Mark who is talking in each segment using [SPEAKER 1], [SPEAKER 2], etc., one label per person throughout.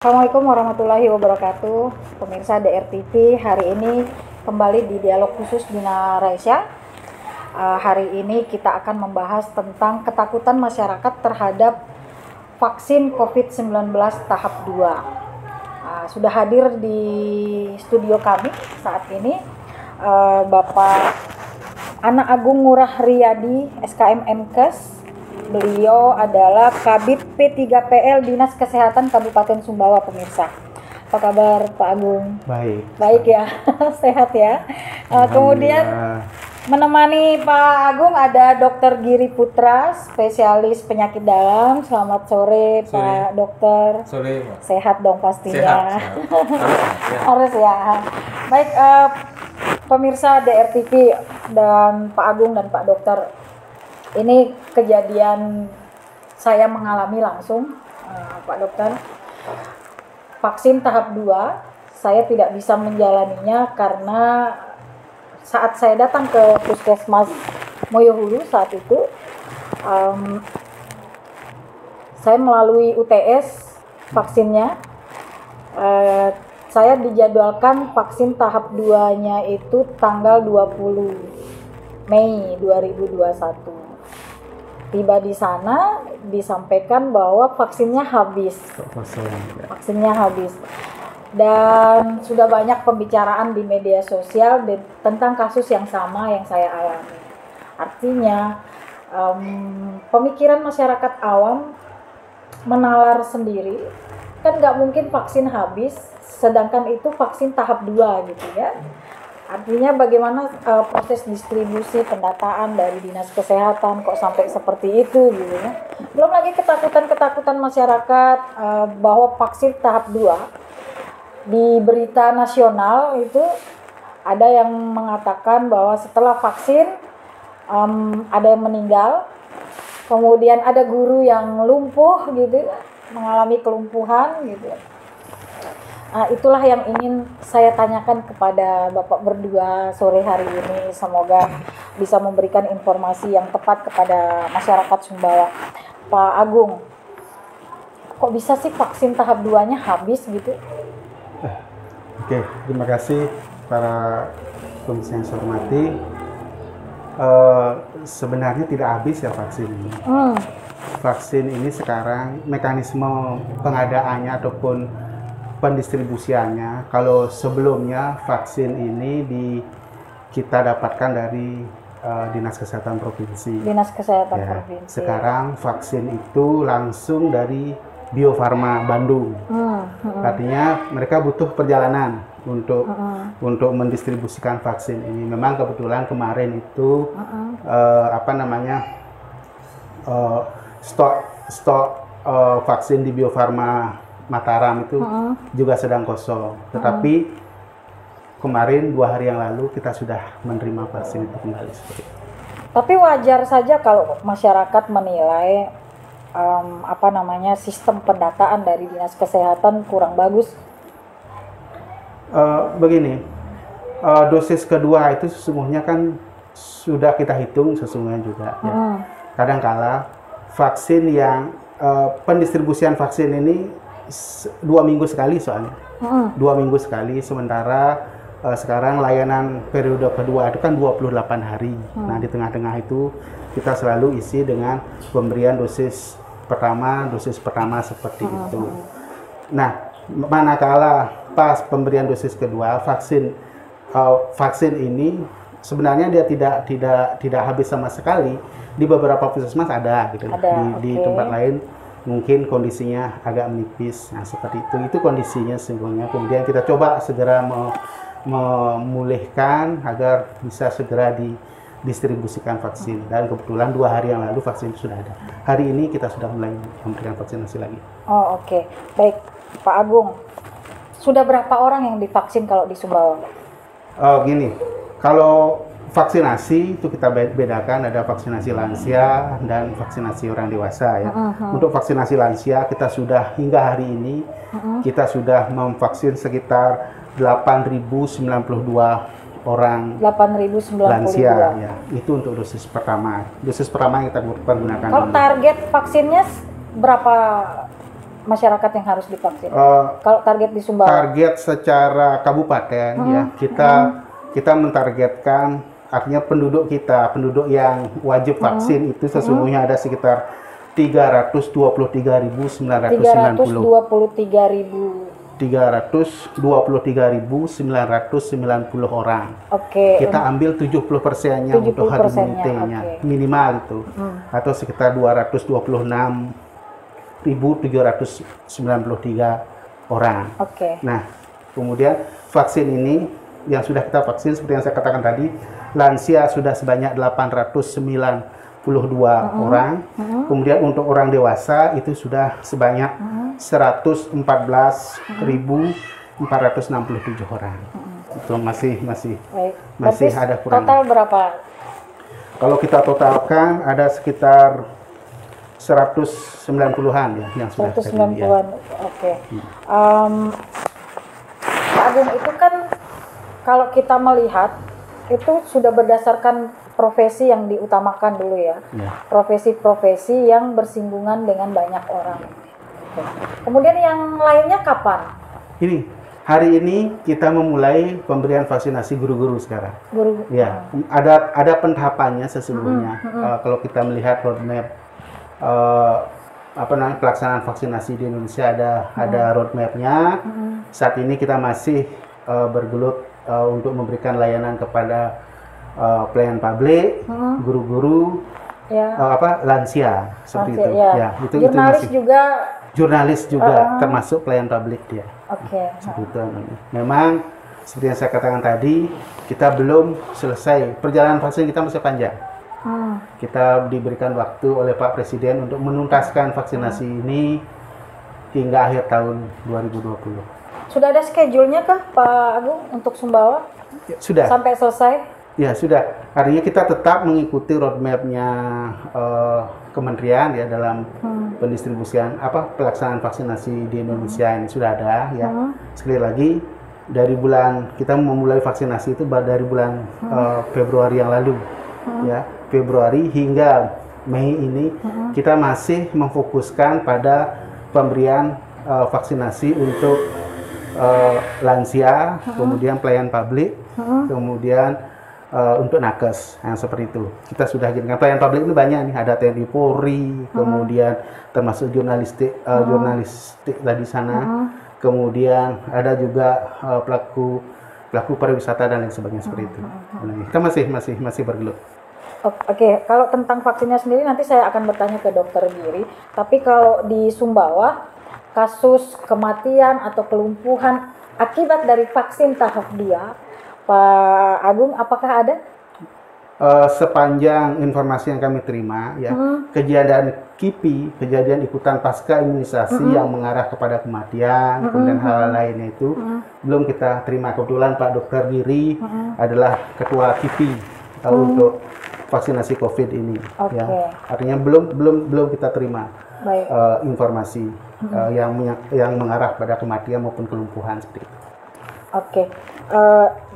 [SPEAKER 1] Assalamualaikum warahmatullahi wabarakatuh. Pemirsa DRTV, hari ini kembali di dialog khusus Dina Raisya. Hari ini kita akan membahas tentang ketakutan masyarakat terhadap vaksin COVID-19 tahap 2. Sudah hadir di studio kami saat ini Bapak Ana Agung Ngurah Riyadi, SKM MKes. Beliau adalah Kabid P3PL Dinas Kesehatan Kabupaten Sumbawa, pemirsa. Apa kabar Pak Agung?
[SPEAKER 2] Baik.
[SPEAKER 1] Baik ya, sehat ya. Kemudian menemani Pak Agung ada Dr. Giri Putra, spesialis penyakit dalam. Selamat sore, Pak Dokter.
[SPEAKER 2] Sore, Pak.
[SPEAKER 1] Sehat dong pastinya.
[SPEAKER 2] Sehat.
[SPEAKER 1] Harus ya. Baik, pemirsa DRTV dan Pak Agung dan Pak Dokter. Ini kejadian saya mengalami langsung, Pak Dokter. Vaksin tahap 2, saya tidak bisa menjalaninya karena saat saya datang ke Puskesmas Moyohulu saat itu, saya melalui UTS vaksinnya. Saya dijadwalkan vaksin tahap 2-nya itu tanggal 20 Mei 2021. Tiba di sana disampaikan bahwa vaksinnya habis. Vaksinnya habis. Dan sudah banyak pembicaraan di media sosial tentang kasus yang sama yang saya alami. Artinya pemikiran masyarakat awam menalar sendiri, kan nggak mungkin vaksin habis, sedangkan itu vaksin tahap 2 gitu ya. Artinya bagaimana proses distribusi pendataan dari Dinas Kesehatan kok sampai seperti itu gitu ya. Belum lagi ketakutan masyarakat bahwa vaksin tahap 2 di berita nasional itu ada yang mengatakan bahwa setelah vaksin ada yang meninggal, kemudian ada guru yang lumpuh gitu, mengalami kelumpuhan gitu. Itulah yang ingin saya tanyakan kepada Bapak berdua sore hari ini. Semoga bisa memberikan informasi yang tepat kepada masyarakat Sumbawa. Pak Agung, kok bisa sih vaksin tahap 2-nya habis gitu?
[SPEAKER 2] Oke, terima kasih para pemirsa yang saya hormati. Sebenarnya tidak habis ya vaksin ini. Vaksin ini sekarang mekanisme pengadaannya ataupun pendistribusiannya, kalau sebelumnya vaksin ini kita dapatkan dari Dinas Kesehatan Provinsi.
[SPEAKER 1] Dinas Kesehatan Provinsi.
[SPEAKER 2] Sekarang vaksin itu langsung dari Bio Farma Bandung. Artinya mereka butuh perjalanan untuk mendistribusikan vaksin ini. Memang kebetulan kemarin itu stok vaksin di Bio Farma Mataram itu juga sedang kosong. Tetapi kemarin 2 hari yang lalu kita sudah menerima vaksin itu kembali seperti itu.
[SPEAKER 1] Tapi wajar saja kalau masyarakat menilai sistem pendataan dari Dinas Kesehatan kurang bagus.
[SPEAKER 2] Begini, dosis kedua itu sesungguhnya kan sudah kita hitung sesungguhnya juga. Ya. Kadangkala vaksin yang pendistribusian vaksin ini 2 minggu sekali soalnya. 2 minggu sekali, sementara sekarang layanan periode kedua itu kan 28 hari. Nah, di tengah-tengah itu kita selalu isi dengan pemberian dosis pertama seperti itu. Nah, manakala pas pemberian dosis kedua, vaksin ini sebenarnya dia tidak habis sama sekali. Di beberapa puskesmas ada gitu. Di tempat lain mungkin kondisinya agak menipis. Nah, seperti itu kondisinya sesungguhnya. Kemudian kita coba segera memulihkan agar bisa segera didistribusikan vaksin. Dan kebetulan 2 hari yang lalu vaksin sudah ada. Hari ini kita sudah mulai memberikan vaksinasi lagi.
[SPEAKER 1] Oh, oke. Baik, Pak Agung. Sudah berapa orang yang divaksin kalau di Sumbawa?
[SPEAKER 2] Gini, kalau vaksinasi itu kita bedakan, ada vaksinasi lansia dan vaksinasi orang dewasa ya. Untuk vaksinasi lansia kita sudah hingga hari ini kita sudah memvaksin sekitar 8.092 orang
[SPEAKER 1] 8.092
[SPEAKER 2] lansia ya. Itu untuk dosis pertama. Dosis pertama yang kita pergunakan.
[SPEAKER 1] Kalau target vaksinnya berapa masyarakat yang harus divaksin?
[SPEAKER 2] Eh,
[SPEAKER 1] Kalau target di Sumbawa?
[SPEAKER 2] Target secara kabupaten ya kita mentargetkan, artinya penduduk yang wajib vaksin itu sesungguhnya ada sekitar 323.990 orang.
[SPEAKER 1] Oke.
[SPEAKER 2] Kita ambil 70%-nya untuk herd immunity-nya, minimal itu, atau sekitar 224.793 orang.
[SPEAKER 1] Oke.
[SPEAKER 2] Nah, kemudian vaksin ini yang sudah kita vaksin seperti yang saya katakan tadi, lansia sudah sebanyak 892 orang. Kemudian untuk orang dewasa itu sudah sebanyak 114.467 orang. Itu masih
[SPEAKER 1] Tapi
[SPEAKER 2] ada kurang.
[SPEAKER 1] total berapa?
[SPEAKER 2] Kalau kita totalkan ada sekitar 190-an ya yang sudah
[SPEAKER 1] 190-an. Oke. Pak Agung, itu kan kalau kita melihat itu sudah berdasarkan profesi yang diutamakan dulu ya. Profesi-profesi yang bersinggungan dengan banyak orang. Oke. Kemudian yang lainnya kapan?
[SPEAKER 2] Hari ini kita memulai pemberian vaksinasi guru-guru sekarang.
[SPEAKER 1] Guru.
[SPEAKER 2] Ya, ada pentahapannya sesungguhnya. Kalau kita melihat roadmap pelaksanaan vaksinasi di Indonesia ada roadmapnya. Saat ini kita masih bergelut untuk memberikan layanan kepada pelayan publik, guru-guru, lansia seperti itu.
[SPEAKER 1] Ya. Jurnalis juga
[SPEAKER 2] termasuk pelayan publik dia. Memang seperti yang saya katakan tadi, kita belum selesai, perjalanan vaksin kita masih panjang. Kita diberikan waktu oleh Pak Presiden untuk menuntaskan vaksinasi ini hingga akhir tahun 2020.
[SPEAKER 1] Sudah ada schedule-nya kah Pak Agung untuk Sumbawa?
[SPEAKER 2] Ya, sudah.
[SPEAKER 1] Sampai selesai?
[SPEAKER 2] Ya sudah. Artinya kita tetap mengikuti roadmap-nya kementerian ya dalam pendistribusian pelaksanaan vaksinasi di Indonesia ini sudah ada ya. Sekali lagi dari bulan kita memulai vaksinasi itu dari bulan Februari yang lalu ya. Februari hingga Mei ini kita masih memfokuskan pada pemberian vaksinasi untuk lansia, kemudian pelayan publik, kemudian untuk nakes yang seperti itu. Kita sudah kirimkan pelayan publik ini banyak nih, ada TNI Polri, kemudian termasuk jurnalistik tadi sana, kemudian ada juga pelaku pariwisata dan lain sebagainya seperti itu. Kita masih bergelut.
[SPEAKER 1] Oke, kalau tentang vaksinnya sendiri nanti saya akan bertanya ke Dokter Giri. Tapi kalau di Sumbawa, kasus kematian atau kelumpuhan akibat dari vaksin tahap 2, Pak Agung, apakah ada?
[SPEAKER 2] Sepanjang informasi yang kami terima, ya, kejadian KIPI, kejadian ikutan pasca imunisasi yang mengarah kepada kematian, kemudian hal lainnya itu belum kita terima. Kebetulan Pak Dokter Giri adalah ketua KIPI untuk vaksinasi COVID ini, ya. Artinya belum kita terima informasi yang mengarah pada kematian maupun kelumpuhan seperti itu.
[SPEAKER 1] Oke,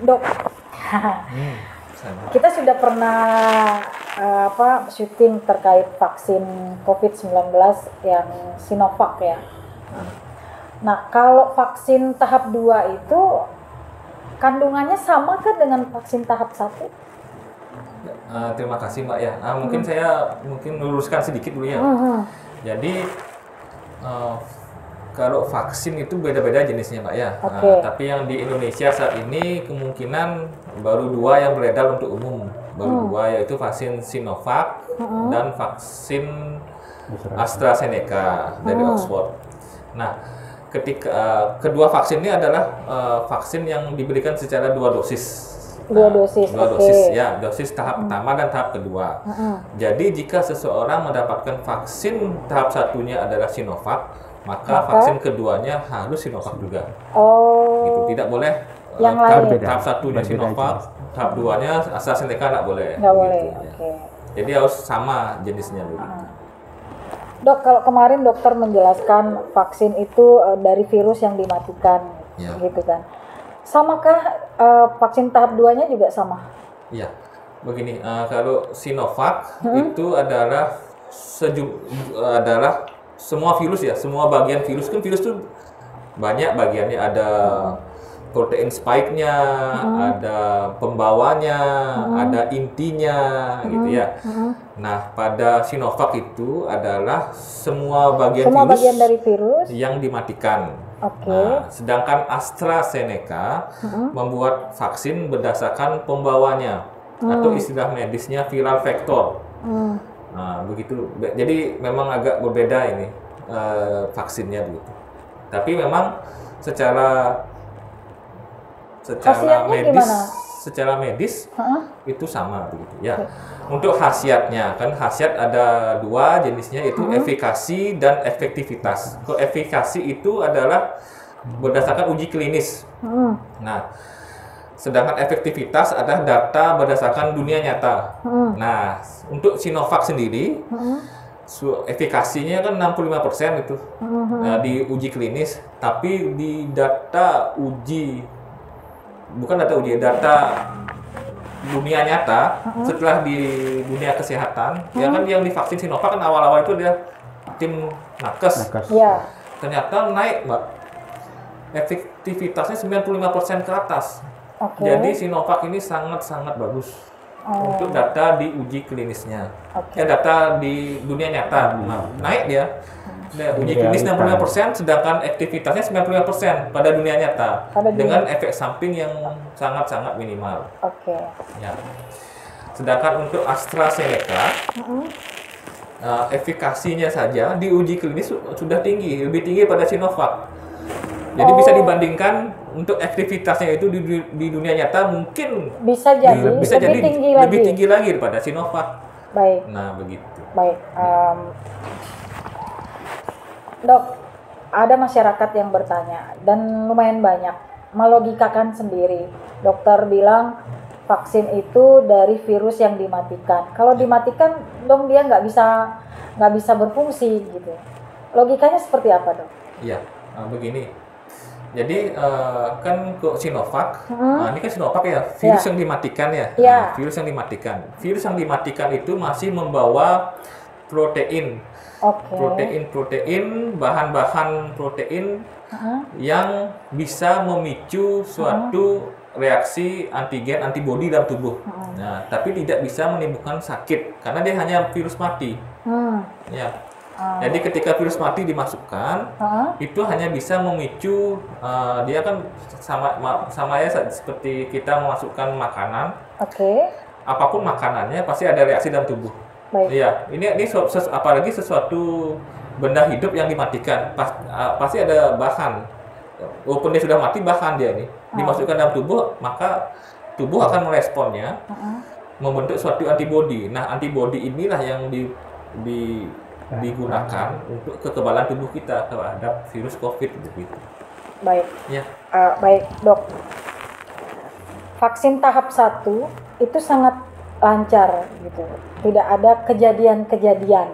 [SPEAKER 1] Dok, kita sudah pernah syuting terkait vaksin COVID-19 yang Sinovac ya. Nah, kalau vaksin tahap 2 itu kandungannya sama kan dengan vaksin tahap 1?
[SPEAKER 3] Terima kasih Mbak ya. Mungkin saya meluruskan sedikit dulu ya. Jadi kalau vaksin itu beda-beda jenisnya Mbak ya. Tapi yang di Indonesia saat ini kemungkinan baru 2 yang beredar untuk umum. Baru 2 yaitu vaksin Sinovac dan vaksin AstraZeneca dari Oxford. Nah, ketika kedua vaksin ini adalah vaksin yang diberikan secara 2 dosis.
[SPEAKER 1] Dua dosis
[SPEAKER 3] ya, dosis tahap pertama dan tahap kedua. Jadi jika seseorang mendapatkan vaksin tahap satunya adalah Sinovac, maka vaksin keduanya harus Sinovac juga. Gitu. Tidak boleh
[SPEAKER 1] yang lain.
[SPEAKER 3] Tahap satunya Sinovac, tahap 2-nya AstraZeneca nggak boleh.
[SPEAKER 1] Nggak boleh.
[SPEAKER 3] Ya. Jadi harus sama jenisnya dulu.
[SPEAKER 1] Dok, kalau kemarin dokter menjelaskan vaksin itu dari virus yang dimatikan, gitu kan. Samakah vaksin tahap 2-nya juga sama?
[SPEAKER 3] Iya, begini, kalau Sinovac itu adalah semua virus ya, semua bagian virus kan virus tuh banyak bagiannya, ada protein spike-nya, ada pembawanya, ada intinya, gitu ya. Nah, pada Sinovac itu adalah semua bagian
[SPEAKER 1] dari virus
[SPEAKER 3] yang dimatikan.
[SPEAKER 1] Oke.
[SPEAKER 3] Nah, sedangkan AstraZeneca membuat vaksin berdasarkan pembawanya atau istilah medisnya viral vector. Nah, begitu. Jadi memang agak berbeda ini vaksinnya begitu. Tapi memang secara medis itu sama begitu ya. Untuk khasiatnya kan khasiat ada dua jenisnya, itu efikasi dan efektivitas. Kalau efikasi itu adalah berdasarkan uji klinis. Nah, sedangkan efektivitas adalah data berdasarkan dunia nyata. Nah, untuk Sinovac sendiri efikasinya kan 65% itu di uji klinis, tapi di data data dunia nyata setelah di dunia kesehatan ya kan, yang divaksin Sinovac kan awal-awal itu dia tim nakes.
[SPEAKER 1] Ya.
[SPEAKER 3] Ternyata naik, Mbak, efektivitasnya 95% ke atas. Jadi Sinovac ini sangat-sangat bagus untuk data di uji klinisnya. Ya, data di dunia nyata naik dia. Uji klinis 65%, sedangkan aktivitasnya 95% pada dunia nyata dengan efek samping yang sangat-sangat minimal. Ya. Sedangkan untuk AstraZeneca efikasinya saja di uji klinis sudah tinggi, lebih tinggi pada Sinovac. Jadi bisa dibandingkan untuk aktivitasnya itu di dunia nyata mungkin
[SPEAKER 1] bisa jadi
[SPEAKER 3] lebih tinggi lagi daripada Sinovac.
[SPEAKER 1] Baik.
[SPEAKER 3] Nah, begitu.
[SPEAKER 1] Baik. Dok, ada masyarakat yang bertanya dan lumayan banyak melogikakan sendiri. Dokter bilang vaksin itu dari virus yang dimatikan. Kalau dimatikan, dong dia nggak bisa berfungsi gitu. Logikanya seperti apa, Dok?
[SPEAKER 3] Iya, begini. Jadi kan ke Sinovac, ini kan Sinovac ya, virus yang dimatikan ya. Virus yang dimatikan. Virus yang dimatikan itu masih membawa protein. Protein, bahan-bahan protein yang bisa memicu suatu reaksi antigen, antibodi dalam tubuh. Nah, tapi tidak bisa menimbulkan sakit karena dia hanya virus mati. Ya. Jadi ketika virus mati dimasukkan, itu hanya bisa memicu, dia kan sama ya seperti kita memasukkan makanan. Apapun makanannya pasti ada reaksi dalam tubuh. Iya, ini apalagi sesuatu benda hidup yang dimatikan, pasti ada bahan. Walaupun dia sudah mati, bahan dia ini dimasukkan dalam tubuh, maka tubuh akan meresponnya, membentuk suatu antibodi. Nah, antibodi inilah yang digunakan untuk kekebalan tubuh kita terhadap virus COVID begitu.
[SPEAKER 1] Baik.
[SPEAKER 3] Ya.
[SPEAKER 1] Baik, Dok. Vaksin tahap 1 itu sangat lancar gitu. Tidak ada kejadian-kejadian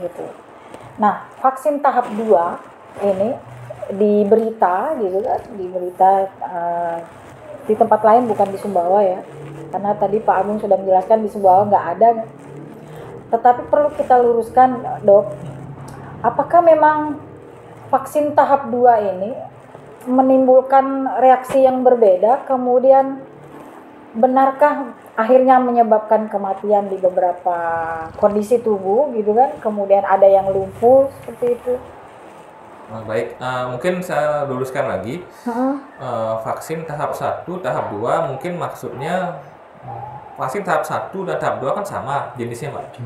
[SPEAKER 1] gitu. Nah, vaksin tahap 2 ini di berita gitu kan, di tempat lain bukan di Sumbawa ya. Karena tadi Pak Agung sudah menjelaskan di Sumbawa nggak ada. Tetapi perlu kita luruskan, Dok. Apakah memang vaksin tahap 2 ini menimbulkan reaksi yang berbeda, kemudian benarkah akhirnya menyebabkan kematian di beberapa kondisi tubuh gitu kan, kemudian ada yang lumpuh seperti itu?
[SPEAKER 3] Baik, mungkin saya luruskan lagi. Vaksin tahap 1, tahap 2 mungkin maksudnya vaksin tahap 1 dan tahap 2 kan sama jenisnya, Mbak.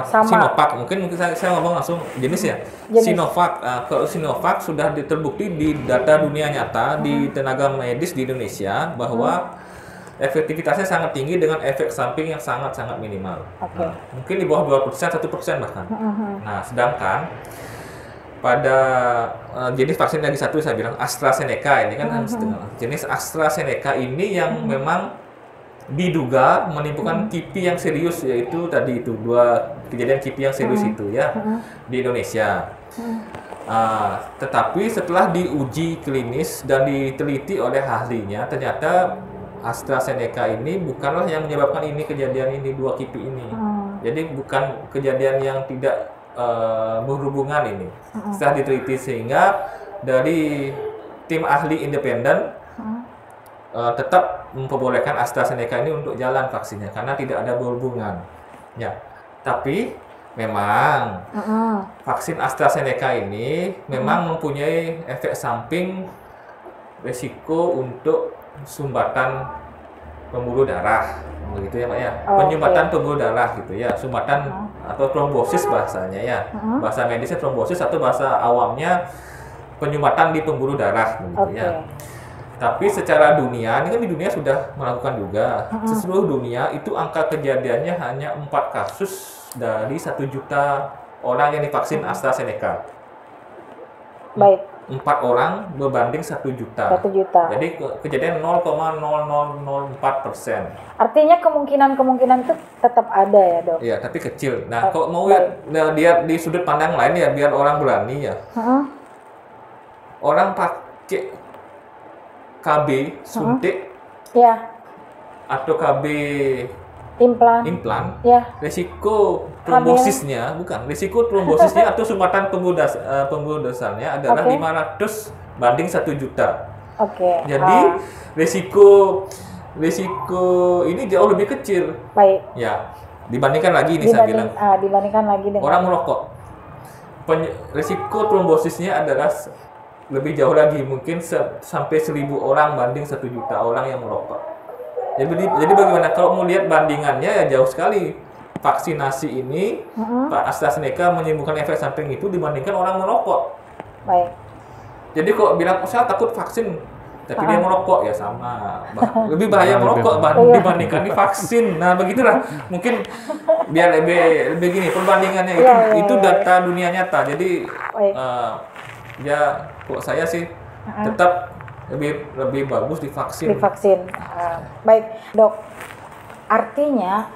[SPEAKER 3] Sinovac, mungkin saya ngomong langsung jenisnya. Sinovac, kalau Sinovac sudah terbukti di data dunia nyata di tenaga medis di Indonesia bahwa efektivitasnya sangat tinggi dengan efek samping yang sangat-sangat minimal. Nah, mungkin di bawah 2%, 1% bahkan. Nah, sedangkan pada jenis vaksin lagi satu saya bilang AstraZeneca ini kan jenis AstraZeneca ini yang memang diduga menimbulkan kipi yang serius, yaitu tadi itu 2 kejadian kipi yang serius itu ya di Indonesia. Tetapi setelah diuji klinis dan diteliti oleh ahlinya, ternyata AstraZeneca ini bukanlah yang menyebabkan ini kejadian ini 2 kipi ini. Jadi bukan kejadian yang tidak berhubungan ini. Setelah diteliti sehingga dari tim ahli independen tetap memperbolehkan AstraZeneca ini untuk jalan vaksinnya karena tidak ada berhubungan. Ya, tapi memang vaksin AstraZeneca ini memang mempunyai efek samping risiko untuk sumbatan pembuluh darah, begitu ya Pak ya. Penyumbatan pembuluh darah gitu ya, sumbatan atau trombosis bahasanya ya. Bahasa medisnya trombosis atau bahasa awamnya penyumbatan di pembuluh darah begitu ya. Tapi secara dunia, ini kan di dunia sudah melakukan juga. Seluruh dunia itu angka kejadiannya hanya 4 kasus dari 1 juta orang yang divaksin AstraZeneca.
[SPEAKER 1] Baik.
[SPEAKER 3] 4 orang berbanding 1 juta.
[SPEAKER 1] 1 juta.
[SPEAKER 3] Jadi kejadian 0,0004%.
[SPEAKER 1] Artinya kemungkinan itu tetap ada ya dok?
[SPEAKER 3] Iya, tapi kecil. Nah, kalau mau lihat di sudut pandang lain ya, biar orang berani ya. Orang pakai KB suntik
[SPEAKER 1] ya,
[SPEAKER 3] atau KB
[SPEAKER 1] implan ya,
[SPEAKER 3] risiko trombosisnya risiko trombosisnya atau sumbatan pembuluh dasarnya adalah 500 banding 1 juta. Jadi risiko ini jauh lebih kecil.
[SPEAKER 1] Baik.
[SPEAKER 3] Ya, dibandingkan lagi ini saya bilang.
[SPEAKER 1] Dibandingkan lagi dengan
[SPEAKER 3] orang merokok. Risiko trombosisnya adalah lebih jauh lagi, mungkin sampai 1.000 orang banding 1 juta orang yang merokok. Jadi bagaimana kalau mau lihat bandingannya ya jauh sekali. Vaksinasi ini AstraZeneca menyembuhkan efek samping itu dibandingkan orang merokok.
[SPEAKER 1] Baik.
[SPEAKER 3] Jadi kok bilang saya takut vaksin, tapi dia merokok ya sama. Lebih bahaya merokok dibandingkan divaksin. Nah begitulah. Mungkin biar lebih gini perbandingannya itu data dunia nyata. Jadi ya kok saya sih tetap lebih bagus divaksin.
[SPEAKER 1] Baik dok, artinya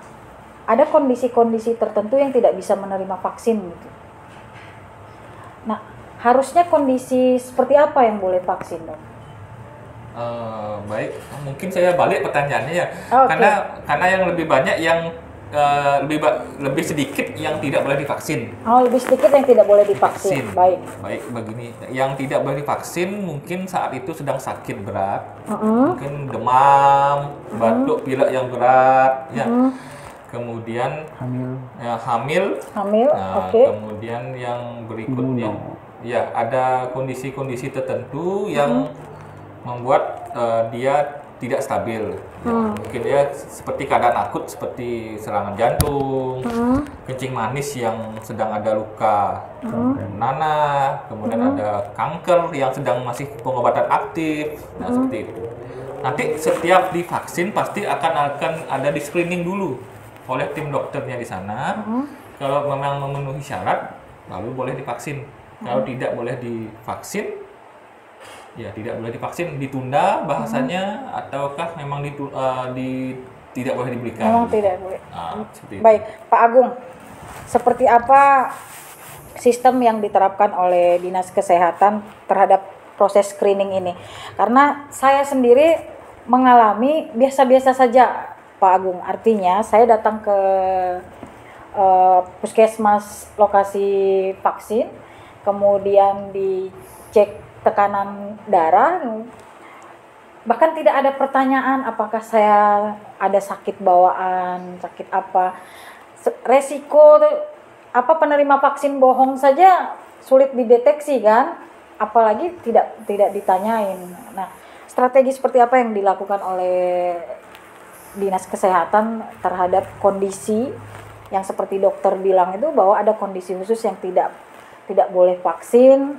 [SPEAKER 1] ada kondisi-kondisi tertentu yang tidak bisa menerima vaksin gitu. Nah, harusnya kondisi seperti apa yang boleh vaksin dok?
[SPEAKER 3] Baik, mungkin saya balik pertanyaannya ya. Karena yang lebih banyak yang lebih sedikit yang tidak boleh divaksin.
[SPEAKER 1] Lebih sedikit yang tidak boleh divaksin. Baik,
[SPEAKER 3] begini. Yang tidak boleh divaksin mungkin saat itu sedang sakit berat, mungkin demam, batuk pilek yang berat, ya. Kemudian hamil. Nah, kemudian yang berikutnya, ya ada kondisi-kondisi tertentu yang membuat dia tidak stabil. Mungkin dia seperti keadaan akut seperti serangan jantung, kencing manis yang sedang ada luka nanah, kemudian ada kanker yang sedang masih pengobatan aktif. Nah, seperti itu. Nanti setiap divaksin pasti akan ada di screening dulu oleh tim dokternya di sana. Kalau memang memenuhi syarat, lalu boleh divaksin. Kalau tidak boleh divaksin, ya tidak boleh divaksin, ditunda bahasanya, ataukah memang tidak boleh diberikan.
[SPEAKER 1] Memang tidak boleh. Baik, Pak Agung, seperti apa sistem yang diterapkan oleh Dinas Kesehatan terhadap proses screening ini? Karena saya sendiri mengalami biasa-biasa saja, Pak Agung. Artinya saya datang ke puskesmas lokasi vaksin, kemudian dicek tekanan darah, bahkan tidak ada pertanyaan apakah saya ada sakit bawaan, sakit apa. Resiko penerima vaksin bohong saja sulit dideteksi kan, apalagi tidak ditanyain. Nah, strategi seperti apa yang dilakukan oleh Dinas Kesehatan terhadap kondisi yang seperti dokter bilang itu, bahwa ada kondisi khusus yang tidak boleh vaksin,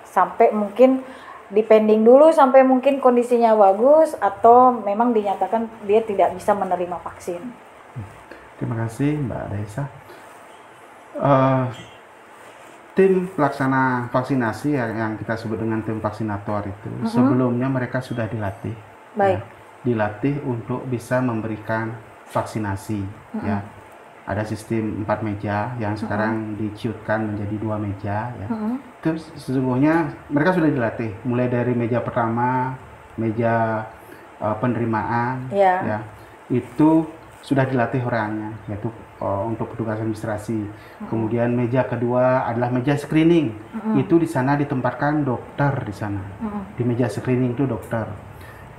[SPEAKER 1] sampai mungkin dipending dulu sampai mungkin kondisinya bagus, atau memang dinyatakan dia tidak bisa menerima vaksin.
[SPEAKER 2] Terima kasih Mbak Daisa. Tim pelaksana vaksinasi yang kita sebut dengan tim vaksinator itu sebelumnya mereka sudah dilatih.
[SPEAKER 1] Baik.
[SPEAKER 2] Ya, dilatih untuk bisa memberikan vaksinasi. Ya, ada sistem 4 meja yang sekarang diciutkan menjadi 2 meja. Ya. Itu sesungguhnya mereka sudah dilatih mulai dari meja pertama, meja penerimaan, ya, itu sudah dilatih orangnya, yaitu untuk petugas administrasi. Kemudian meja kedua adalah meja screening. Itu di sana ditempatkan dokter di sana. Di meja screening itu dokter.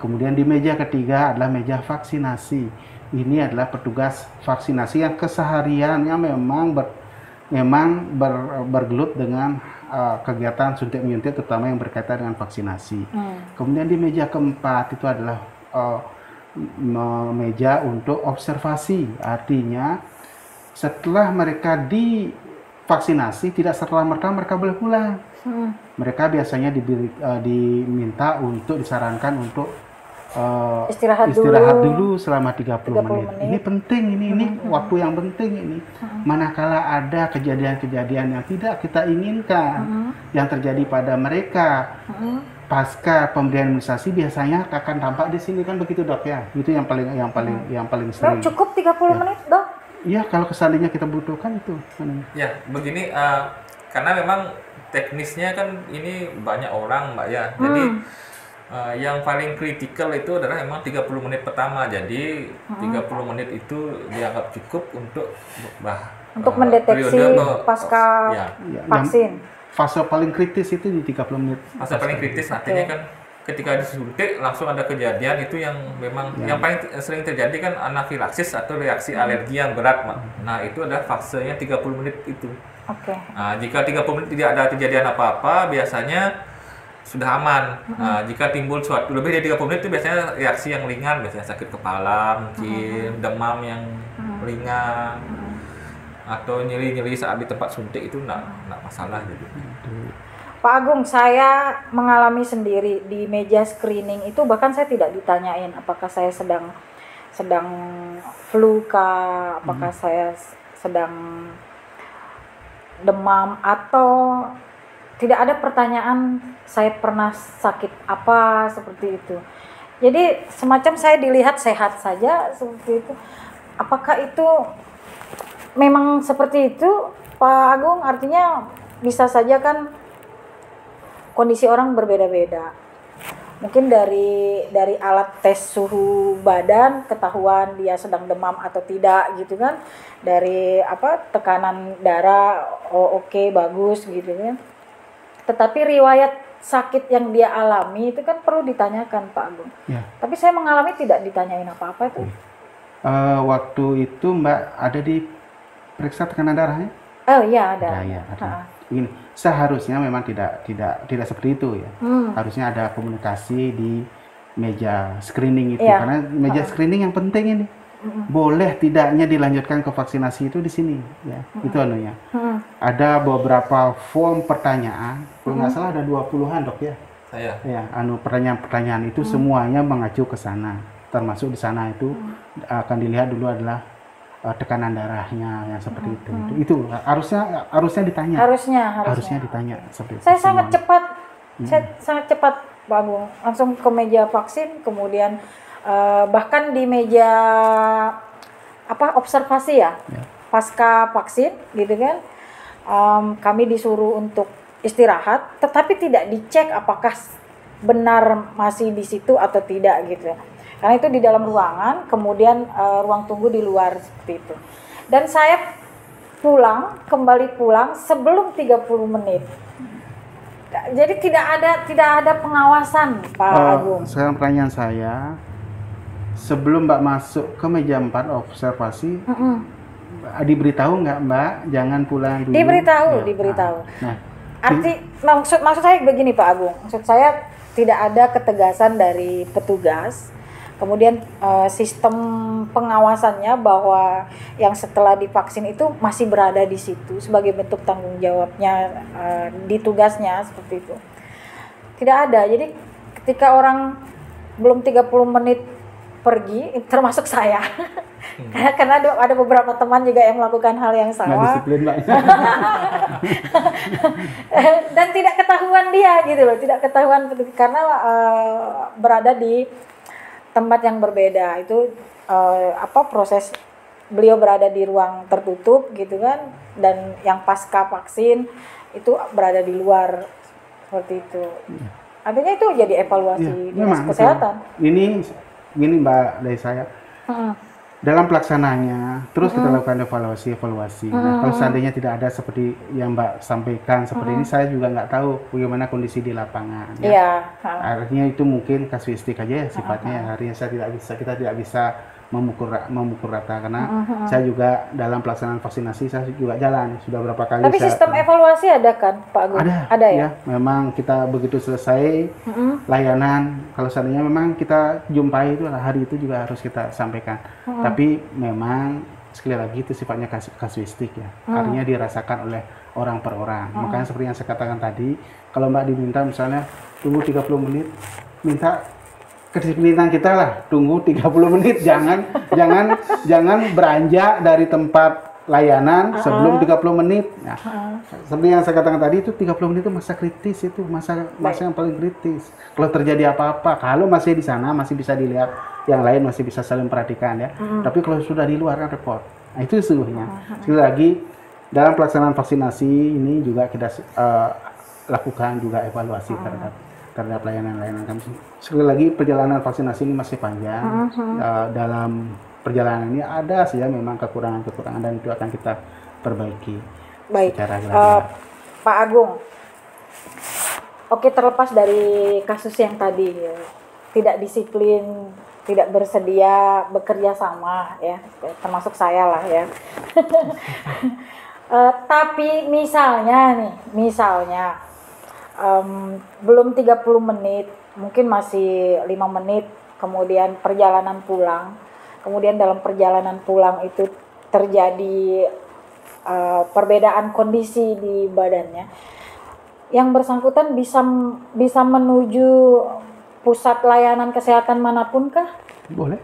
[SPEAKER 2] Kemudian di meja ketiga adalah meja vaksinasi. Ini adalah petugas vaksinasi yang kesehariannya memang bergelut dengan kegiatan suntik menyuntik, terutama yang berkaitan dengan vaksinasi. Kemudian di meja keempat itu adalah meja untuk observasi, artinya setelah mereka divaksinasi tidak serta-merta mereka boleh pulang. Mereka biasanya diminta untuk disarankan untuk
[SPEAKER 1] istirahat
[SPEAKER 2] dulu selama 30 menit. Ini penting, ini waktu yang penting ini. Manakala ada kejadian-kejadian yang tidak kita inginkan yang terjadi pada mereka. Pasca pemberian imunisasi biasanya akan tampak di sini, kan begitu Dok ya. Itu yang paling sering.
[SPEAKER 1] Cukup 30 menit Dok?
[SPEAKER 2] Iya, kalau kesalinya kita butuhkan itu.
[SPEAKER 3] Ya, begini karena memang teknisnya kan ini banyak orang Mbak ya. Jadi yang paling kritikal itu adalah memang 30 menit pertama. Jadi 30 menit itu dianggap cukup untuk
[SPEAKER 1] mendeteksi pasca vaksin.
[SPEAKER 2] Fase paling kritis itu di 30 menit.
[SPEAKER 3] Fase paling kritis artinya kan ketika disuntik langsung ada kejadian itu yang memang yang paling sering terjadi kan anafilaksis atau reaksi alergi yang berat, Mak. Nah, itu adalah fasenya 30 menit itu. Nah, jika 30 menit tidak ada kejadian apa-apa, biasanya sudah aman. Nah, jika timbul suatu lebih dari 30 menit itu biasanya reaksi yang ringan, biasanya sakit kepala, mungkin demam yang ringan. Atau nyeri-nyeri saat di tempat suntik itu enggak masalah gitu.
[SPEAKER 1] Pak Agung, saya mengalami sendiri di meja screening itu, bahkan saya tidak ditanyain apakah saya sedang flu kah, apakah saya sedang demam, atau tidak ada pertanyaan saya pernah sakit apa seperti itu. Jadi semacam saya dilihat sehat saja seperti itu. Apakah itu memang seperti itu, Pak Agung? Artinya bisa saja kan kondisi orang berbeda-beda. Mungkin dari alat tes suhu badan ketahuan dia sedang demam atau tidak gitu kan. Dari tekanan darah oke, bagus gitu kan. Tetapi riwayat sakit yang dia alami itu kan perlu ditanyakan, Pak Agung.
[SPEAKER 2] Ya.
[SPEAKER 1] Tapi saya mengalami tidak ditanyain apa-apa itu.
[SPEAKER 2] Waktu itu Mbak ada di periksa tekanan darahnya?
[SPEAKER 1] Oh iya ada.
[SPEAKER 2] Ya, ada. Ini seharusnya memang tidak seperti itu ya. Harusnya ada komunikasi di meja screening itu, karena meja screening yang penting ini. Boleh tidaknya dilanjutkan ke vaksinasi itu di sini ya. Itu anunya. Ada beberapa form pertanyaan, kalau nggak salah ada 20-an Dok ya.
[SPEAKER 3] Saya.
[SPEAKER 2] Ya, pertanyaan itu semuanya mengacu ke sana. Termasuk di sana itu akan dilihat dulu adalah tekanan darahnya yang seperti itu. Itu harusnya ditanya. Harusnya ditanya seperti itu.
[SPEAKER 1] Saya sangat cepat Pak Agung, langsung ke meja vaksin, kemudian bahkan di meja observasi ya. Pasca vaksin gitu kan. Kami disuruh untuk istirahat, tetapi tidak dicek apakah benar masih di situ atau tidak gitu. Karena itu di dalam ruangan, kemudian ruang tunggu di luar seperti itu. Dan saya kembali pulang sebelum 30 menit. Jadi tidak ada pengawasan, Pak Agung.
[SPEAKER 2] Sekarang pertanyaan saya, sebelum Mbak masuk ke meja 4 observasi, diberitahu nggak Mbak jangan pulang dulu?
[SPEAKER 1] Diberitahu. Nah, maksud saya begini Pak Agung. Maksud saya tidak ada ketegasan dari petugas. Kemudian sistem pengawasannya bahwa yang setelah divaksin itu masih berada di situ sebagai bentuk tanggung jawabnya di tugasnya seperti itu. Tidak ada. Jadi ketika orang belum 30 menit pergi, termasuk saya. Karena ada beberapa teman juga yang melakukan hal yang sama.
[SPEAKER 2] Nggak disiplin Mbak.
[SPEAKER 1] Dan tidak ketahuan dia gitu loh, tidak ketahuan karena berada di tempat yang berbeda. Itu proses beliau berada di ruang tertutup gitu kan, dan yang pasca vaksin itu berada di luar seperti itu. Artinya itu jadi evaluasi dinas kesehatan.
[SPEAKER 2] Ini gini Mbak dari saya. dalam pelaksananya terus kita lakukan evaluasi. Nah, kalau seandainya tidak ada seperti yang Mbak sampaikan seperti ini, saya juga nggak tahu bagaimana kondisi di lapangan. Ya. Artinya itu mungkin kasuistik aja ya sifatnya. Artinya kita tidak bisa memukul rata karena saya juga dalam pelaksanaan vaksinasi saya juga jalan sudah berapa kali.
[SPEAKER 1] Tapi sistem evaluasi ada kan, Pak Agung? Ada ya?
[SPEAKER 2] Memang kita begitu selesai layanan, kalau seandainya memang kita jumpai itu hari itu juga harus kita sampaikan. Tapi memang sekali lagi itu sifatnya kasuistik ya. Artinya dirasakan oleh orang per orang. Makanya seperti yang saya katakan tadi, kalau Mbak diminta misalnya tunggu 30 menit, minta kedisiplinan kita lah, tunggu 30 menit, jangan beranjak dari tempat layanan sebelum 30 menit. Nah, seperti yang saya katakan tadi itu 30 menit itu masa kritis, itu masa yang paling kritis. Kalau terjadi apa-apa, kalau masih di sana masih bisa dilihat, yang lain masih bisa saling perhatikan ya. Tapi kalau sudah di luar kan repot. Nah, itu sesungguhnya. Sekali lagi dalam pelaksanaan vaksinasi ini juga kita lakukan juga evaluasi terhadap layanan-layanan kami. Sekali lagi perjalanan vaksinasi ini masih panjang. Dalam perjalanan ini ada saja memang kekurangan-kekurangan dan itu akan kita perbaiki.
[SPEAKER 1] Baik, Pak Agung. Oke, terlepas dari kasus yang tadi tidak disiplin, tidak bersedia bekerja sama ya, termasuk saya lah ya. Tapi misalnya belum 30 menit, mungkin masih 5 menit, kemudian perjalanan pulang. Kemudian dalam perjalanan pulang itu terjadi perbedaan kondisi di badannya. Yang bersangkutan bisa menuju pusat layanan kesehatan manapun kah?
[SPEAKER 2] Boleh.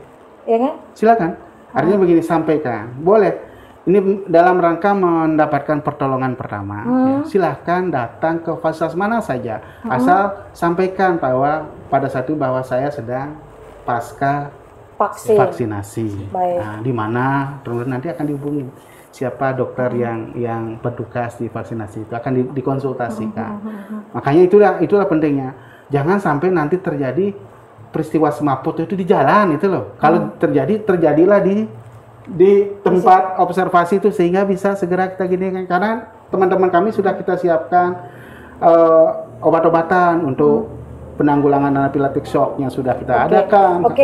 [SPEAKER 1] Ya kan?
[SPEAKER 2] Silakan. Artinya begini, sampaikan. Boleh. Ini dalam rangka mendapatkan pertolongan pertama. Ya, silahkan datang ke fasilitas mana saja. Asal sampaikan bahwa pada saat itu bahwa saya sedang pasca vaksinasi. Nah, di mana terus nanti akan dihubungi siapa dokter yang bertugas di vaksinasi itu akan dikonsultasikan. Makanya itulah pentingnya. Jangan sampai nanti terjadi peristiwa semaput itu di jalan itu loh. Kalau terjadilah di tempat observasi itu sehingga bisa segera kita gini, karena teman-teman kami sudah kita siapkan obat-obatan untuk penanggulangan anaphylactic shock yang sudah kita adakan.
[SPEAKER 1] Pak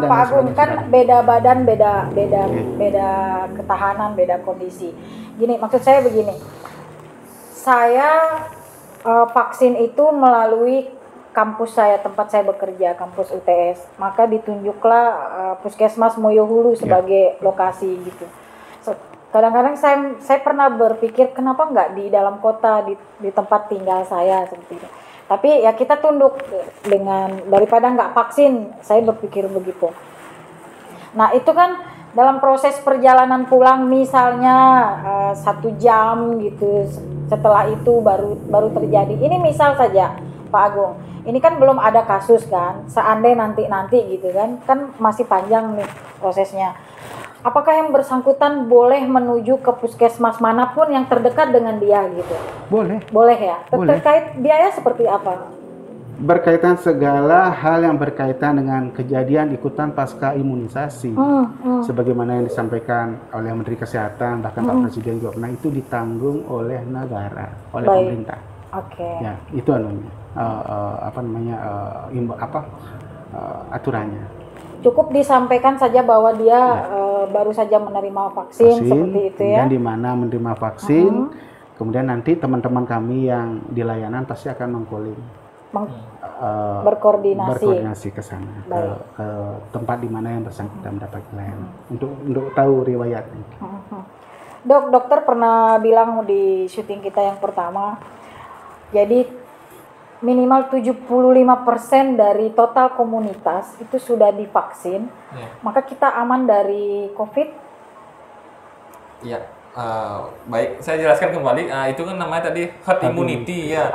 [SPEAKER 1] Agung, kan beda badan, beda ketahanan, beda kondisi. Gini, maksud saya begini, saya vaksin itu melalui kampus saya, tempat saya bekerja, kampus UTS, maka ditunjuklah Puskesmas Moyohulu sebagai lokasi gitu. Kadang-kadang saya pernah berpikir kenapa nggak di dalam kota, di tempat tinggal saya seperti itu. Tapi ya kita tunduk dengan daripada nggak vaksin, saya berpikir begitu. Nah itu kan dalam proses perjalanan pulang misalnya 1 jam gitu, setelah itu baru terjadi. Ini misal saja Pak Agung, ini kan belum ada kasus kan, seandainya nanti gitu kan masih panjang nih prosesnya. Apakah yang bersangkutan boleh menuju ke puskesmas manapun yang terdekat dengan dia gitu? Boleh ya? Terkait biaya seperti apa?
[SPEAKER 2] Berkaitan segala hal yang berkaitan dengan kejadian ikutan pasca imunisasi. Sebagaimana yang disampaikan oleh Menteri Kesehatan, bahkan Pak Presiden juga pernah, itu ditanggung oleh negara, oleh pemerintah. Ya, itu aturannya.
[SPEAKER 1] Cukup disampaikan saja bahwa dia baru saja menerima vaksin seperti itu ya.
[SPEAKER 2] Kemudian di mana menerima vaksin, kemudian nanti teman-teman kami yang di layanan pasti akan berkoordinasi ke sana, ke tempat di mana yang bersangkutan mendapat layanan untuk tahu riwayatnya.
[SPEAKER 1] Dokter pernah bilang di syuting kita yang pertama, jadi minimal 75% dari total komunitas itu sudah divaksin, maka kita aman dari COVID.
[SPEAKER 3] Ya, baik, saya jelaskan kembali. Itu kan namanya tadi herd immunity ya.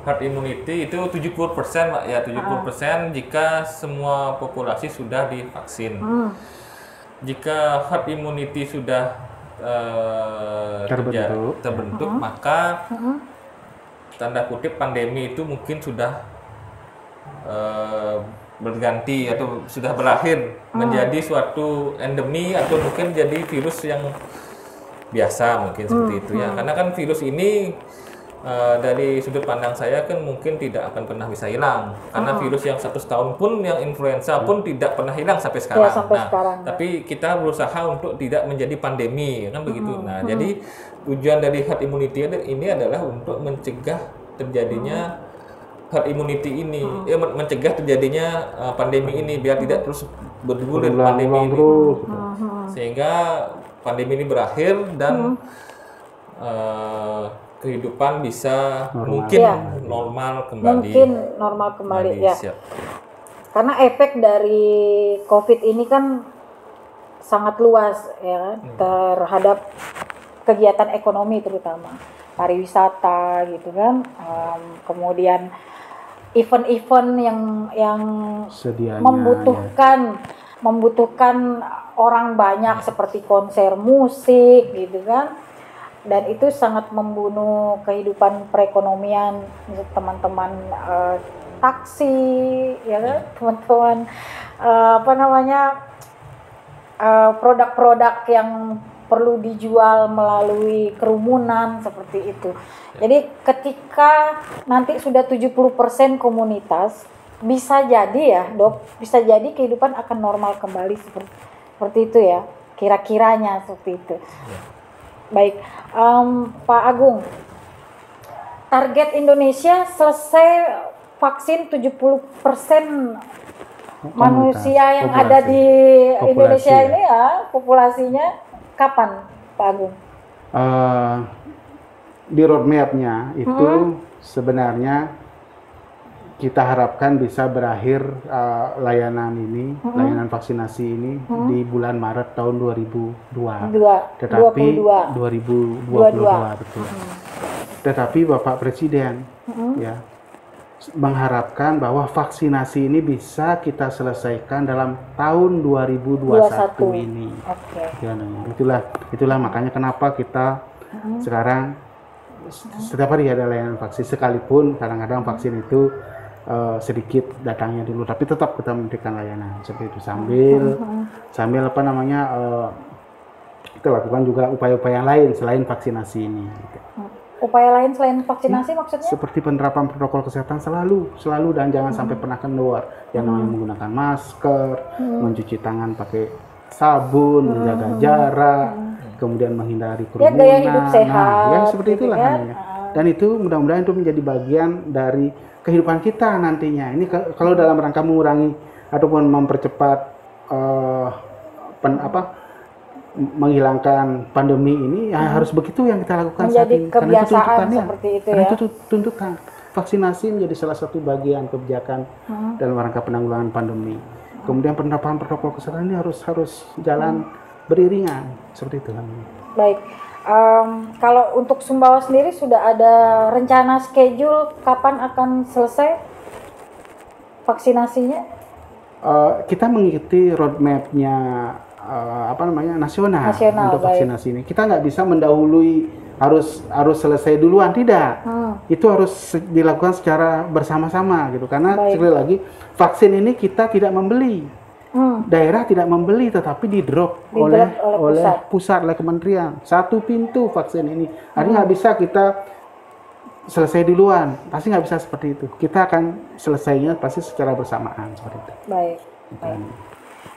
[SPEAKER 3] Herd immunity itu 70%, Pak ya, 70% jika semua populasi sudah divaksin. Jika herd immunity sudah terbentuk, maka tanda kutip pandemi itu mungkin sudah berganti atau sudah berakhir menjadi suatu endemi atau mungkin jadi virus yang biasa mungkin seperti itu ya. Karena kan virus ini dari sudut pandang saya kan mungkin tidak akan pernah bisa hilang karena virus yang 100 tahun pun yang influenza pun tidak pernah hilang sampai sekarang.
[SPEAKER 1] Ya, sampai sekarang.
[SPEAKER 3] Tapi kita berusaha untuk tidak menjadi pandemi kan begitu. Nah, jadi tujuan dari herd immunity ini adalah untuk mencegah terjadinya herd immunity ini, mencegah terjadinya pandemi ini biar tidak terus bergulir pandemi ini. Sehingga pandemi ini berakhir dan kehidupan bisa normal kembali.
[SPEAKER 1] Mungkin normal kembali ya.
[SPEAKER 3] Siap.
[SPEAKER 1] Karena efek dari COVID ini kan sangat luas ya terhadap kegiatan ekonomi terutama pariwisata gitu kan. Kemudian event-event yang
[SPEAKER 2] sedianya,
[SPEAKER 1] membutuhkan orang banyak seperti konser musik gitu kan. Dan itu sangat membunuh kehidupan perekonomian teman-teman taksi, ya kan, teman-teman produk-produk yang perlu dijual melalui kerumunan seperti itu. Jadi ketika nanti sudah 70% komunitas, bisa jadi ya dok, bisa jadi kehidupan akan normal kembali seperti itu ya, kira-kiranya seperti itu. Baik, Pak Agung, target Indonesia selesai vaksin 70% manusia yang ada di Indonesia ini ya, populasinya kapan, Pak Agung?
[SPEAKER 2] Di roadmap-nya itu sebenarnya kita harapkan bisa berakhir layanan ini, layanan vaksinasi ini di bulan Maret tahun 2022. Tetapi 2022 betul. Tetapi Bapak Presiden ya mengharapkan bahwa vaksinasi ini bisa kita selesaikan dalam tahun 2021 ini. Ya, itulah makanya kenapa kita sekarang setiap hari ada layanan vaksin, sekalipun kadang-kadang vaksin itu sedikit datangnya dulu, tapi tetap kita memberikan layanan seperti itu sambil kita lakukan juga upaya-upaya lain selain vaksinasi ini. Gitu.
[SPEAKER 1] Upaya lain selain vaksinasi maksudnya?
[SPEAKER 2] Seperti penerapan protokol kesehatan selalu dan jangan sampai pernah kendor, yang namanya menggunakan masker, mencuci tangan pakai sabun, menjaga jarak, kemudian menghindari kerumunan.
[SPEAKER 1] Ya, gaya hidup sehat.
[SPEAKER 2] Ya seperti itulah namanya. Dan itu mudah-mudahan itu menjadi bagian dari kehidupan kita nantinya. Ini kalau dalam rangka mengurangi ataupun mempercepat menghilangkan pandemi ini, ya harus begitu yang kita lakukan
[SPEAKER 1] menjadi
[SPEAKER 2] saat ini.
[SPEAKER 1] Kebiasaan seperti itu
[SPEAKER 2] karena
[SPEAKER 1] ya.
[SPEAKER 2] itu tuntutan. Vaksinasi menjadi salah satu bagian kebijakan dalam rangka penanggulangan pandemi. Kemudian penerapan protokol kesehatan ini harus jalan beriringan seperti itu.
[SPEAKER 1] Baik. Kalau untuk Sumbawa sendiri sudah ada rencana schedule kapan akan selesai vaksinasinya?
[SPEAKER 2] Kita mengikuti roadmap-nya nasional untuk vaksinasi ini. Kita nggak bisa mendahului harus selesai duluan, tidak. Itu harus dilakukan secara bersama-sama gitu. Karena sekali lagi vaksin ini kita tidak membeli. Daerah tidak membeli, tetapi di-drop oleh pusat, oleh kementerian. Satu pintu vaksin ini. Artinya nggak bisa kita selesai duluan. Pasti nggak bisa seperti itu. Kita akan selesainya pasti secara bersamaan seperti itu.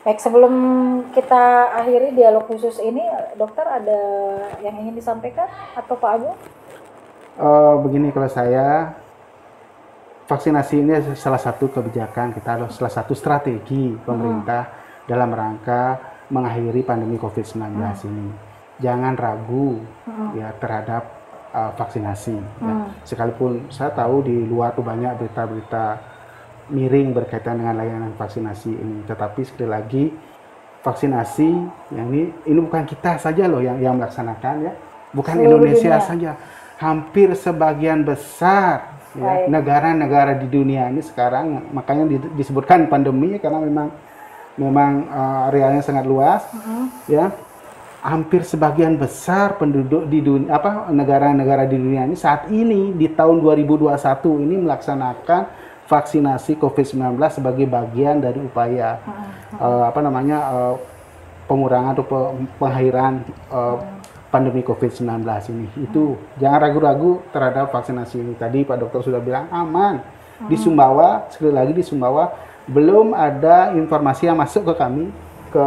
[SPEAKER 1] Baik, sebelum kita akhiri dialog khusus ini, dokter ada yang ingin disampaikan atau Pak Agung?
[SPEAKER 2] Begini, kalau saya, vaksinasi ini salah satu kebijakan kita, salah satu strategi pemerintah dalam rangka mengakhiri pandemi COVID-19 ini. Jangan ragu ya terhadap vaksinasi. Ya. Sekalipun saya tahu di luar tuh banyak berita-berita miring berkaitan dengan layanan vaksinasi ini, tetapi sekali lagi vaksinasi yang ini bukan kita saja loh yang melaksanakan ya, bukan Indonesia saja, hampir sebagian besar ya, negara-negara di dunia ini sekarang, makanya disebutkan pandemi karena memang areanya sangat luas ya. Hampir sebagian besar penduduk di dunia negara-negara di dunia ini saat ini di tahun 2021 ini melaksanakan vaksinasi COVID-19 sebagai bagian dari upaya pengurangan atau pengakhiran pandemi COVID-19 ini. Itu jangan ragu-ragu terhadap vaksinasi ini. Tadi Pak Dokter sudah bilang aman. Di Sumbawa, sekali lagi di Sumbawa belum ada informasi yang masuk ke kami, ke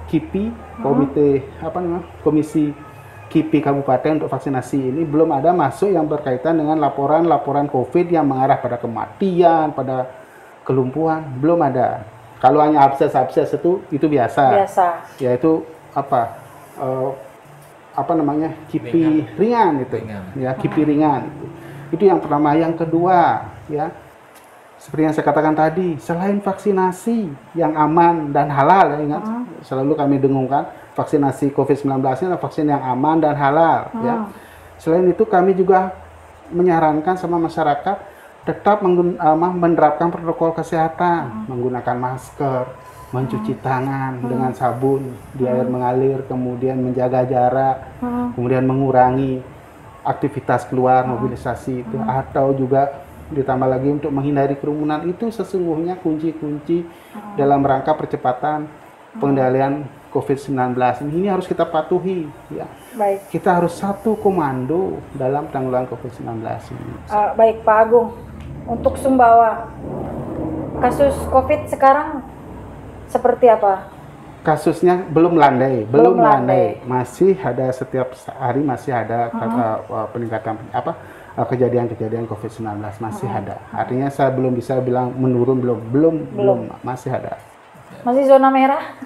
[SPEAKER 2] KIPI, Komisi KIPI Kabupaten untuk vaksinasi ini belum ada masuk yang berkaitan dengan laporan COVID yang mengarah pada kematian, pada kelumpuhan, belum ada. Kalau hanya abses itu biasa. Yaitu KIPI ringan gitu. Ya, KIPI ringan. Itu yang pertama. Yang kedua, ya, seperti yang saya katakan tadi, selain vaksinasi yang aman dan halal, ya, ingat selalu kami dengungkan vaksinasi COVID-19 ini adalah vaksin yang aman dan halal. Ya. Selain itu kami juga menyarankan sama masyarakat tetap menerapkan protokol kesehatan, menggunakan masker, mencuci tangan dengan sabun di air mengalir, kemudian menjaga jarak, kemudian mengurangi aktivitas keluar, mobilisasi itu, atau juga ditambah lagi untuk menghindari kerumunan. Itu sesungguhnya kunci-kunci dalam rangka percepatan pengendalian COVID-19 ini harus kita patuhi. Ya.
[SPEAKER 1] Baik.
[SPEAKER 2] Kita harus satu komando dalam penanggulangan COVID-19 ini.
[SPEAKER 1] Baik Pak Agung, untuk Sumbawa kasus COVID sekarang seperti apa?
[SPEAKER 2] Kasusnya belum landai. Masih ada setiap hari masih ada peningkatan kejadian-kejadian COVID-19 masih ada. Artinya saya belum bisa bilang menurun, belum masih ada.
[SPEAKER 1] Masih zona merah?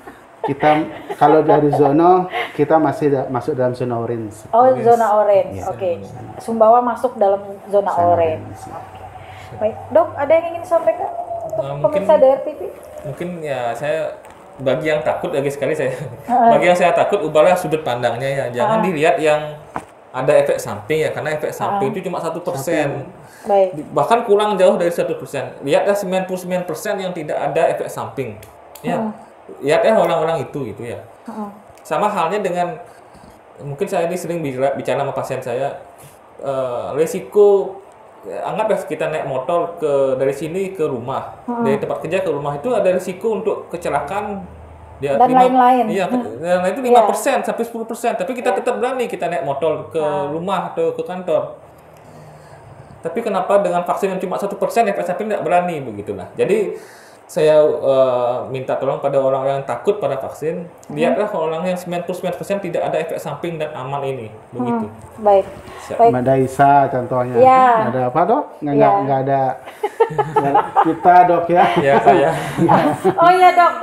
[SPEAKER 2] Kita kalau dari zona kita masih masuk dalam zona orange.
[SPEAKER 1] Oh, zona orange. Ya. Oke. Sumbawa masuk dalam zona orange. Baik, Dok, ada yang ingin sampaikan untuk pemirsa DRTV?
[SPEAKER 3] Mungkin ya saya bagi yang takut bagi yang saya takut ubahlah sudut pandangnya ya. Jangan dilihat yang ada efek samping ya, karena efek samping itu cuma 1%.
[SPEAKER 1] Baik.
[SPEAKER 3] Bahkan kurang jauh dari 1%. Lihatlah 99% yang tidak ada efek samping. Ya. Lihatlah orang-orang itu gitu ya. Sama halnya dengan mungkin saya ini sering bicara sama pasien saya, resiko anggaplah kita naik motor dari sini ke rumah, dari tempat kerja ke rumah itu ada risiko untuk kecelakaan
[SPEAKER 1] dan lain-lain.
[SPEAKER 3] Iya, dan itu 5% sampai 10%. Tapi kita tetap berani kita naik motor ke rumah atau ke kantor. Tapi kenapa dengan vaksin yang cuma 1% efek samping tidak berani begitulah. Jadi saya minta tolong pada orang yang takut pada vaksin, lihatlah orang yang 99% tidak ada efek samping dan aman ini, begitu.
[SPEAKER 1] Baik.
[SPEAKER 2] Mbak Daisa contohnya, ada apa Dok? Nggak ada. Kita Dok ya.
[SPEAKER 3] Ya saya.
[SPEAKER 1] Oh iya Dok,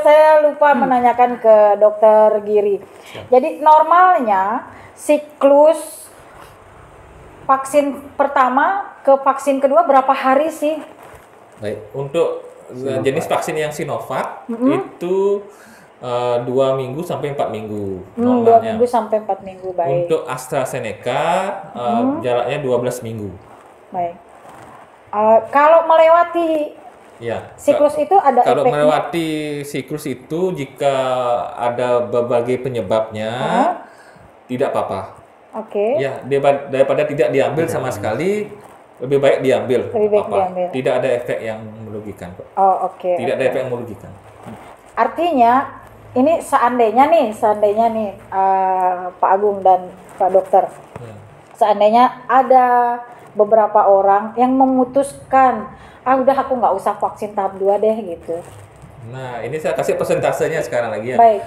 [SPEAKER 1] saya lupa menanyakan ke Dokter Giri. Jadi normalnya siklus vaksin pertama ke vaksin kedua berapa hari sih?
[SPEAKER 3] Baik, untuk jenis vaksin yang Sinovac itu 2 minggu sampai 4 minggu normalnya.
[SPEAKER 1] 2 minggu sampai 4 minggu, baik.
[SPEAKER 3] Untuk AstraZeneca jaraknya 12 minggu.
[SPEAKER 1] Baik. Kalau melewati siklus itu ada efeknya?
[SPEAKER 3] Kalau melewati siklus itu jika ada berbagai penyebabnya tidak apa-apa.
[SPEAKER 1] Oke.
[SPEAKER 3] Ya, daripada tidak diambil sama sekali, lebih baik diambil. Tidak ada efek yang merugikan, Pak.
[SPEAKER 1] Oh, oke.
[SPEAKER 3] Tidak ada efek yang merugikan.
[SPEAKER 1] Artinya ini seandainya nih Pak Agung dan Pak Dokter, seandainya ada beberapa orang yang memutuskan, udah aku nggak usah vaksin tahap 2 deh gitu.
[SPEAKER 3] Nah, ini saya kasih persentasenya sekarang lagi ya.
[SPEAKER 1] Baik.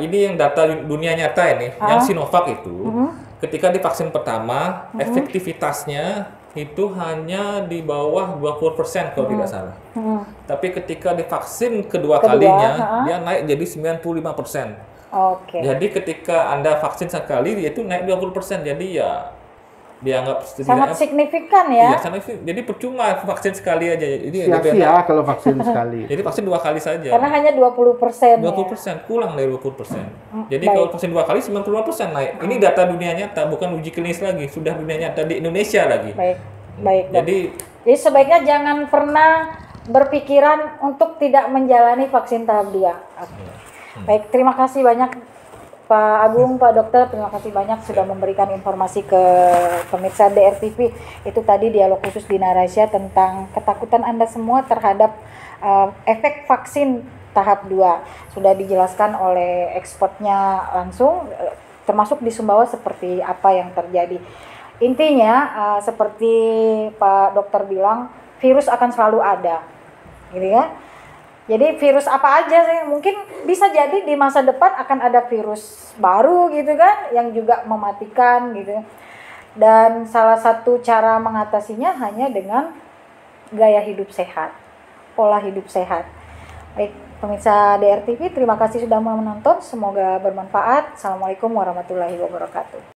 [SPEAKER 3] Ini yang data dunia nyata ini, yang Sinovac itu, ketika divaksin pertama, efektivitasnya itu hanya di bawah 20% kalau tidak salah. Tapi ketika divaksin kedua kalinya, dia naik jadi 95%.
[SPEAKER 1] Oke.
[SPEAKER 3] Jadi ketika Anda vaksin sekali, dia itu naik 20%. Jadi ya dianggap
[SPEAKER 1] sangat signifikan ya.
[SPEAKER 3] Iya, jadi percuma vaksin sekali aja. Jadi
[SPEAKER 2] sia-sia kalau vaksin sekali.
[SPEAKER 3] Jadi vaksin 2 kali saja.
[SPEAKER 1] Karena hanya 20%.
[SPEAKER 3] 20%, kurang dari 20%. Jadi kalau vaksin 2 kali 95% naik. Ini data dunia nyata, bukan uji klinis lagi, sudah dunia nyata di Indonesia lagi.
[SPEAKER 1] Baik.
[SPEAKER 3] Jadi
[SPEAKER 1] sebaiknya jangan pernah berpikiran untuk tidak menjalani vaksin tahap 2. Baik, terima kasih banyak Pak Agung, Pak Dokter, terima kasih banyak sudah memberikan informasi ke pemirsa DRTV. Itu tadi dialog khusus di Narasya tentang ketakutan Anda semua terhadap efek vaksin tahap 2. Sudah dijelaskan oleh ekspertnya langsung, termasuk di Sumbawa seperti apa yang terjadi. Intinya seperti Pak Dokter bilang, virus akan selalu ada, gitu ya. Jadi virus apa aja sih, mungkin bisa jadi di masa depan akan ada virus baru gitu kan, yang juga mematikan gitu. Dan salah satu cara mengatasinya hanya dengan gaya hidup sehat, pola hidup sehat. Baik, pemirsa DRTV, terima kasih sudah menonton, semoga bermanfaat. Assalamualaikum warahmatullahi wabarakatuh.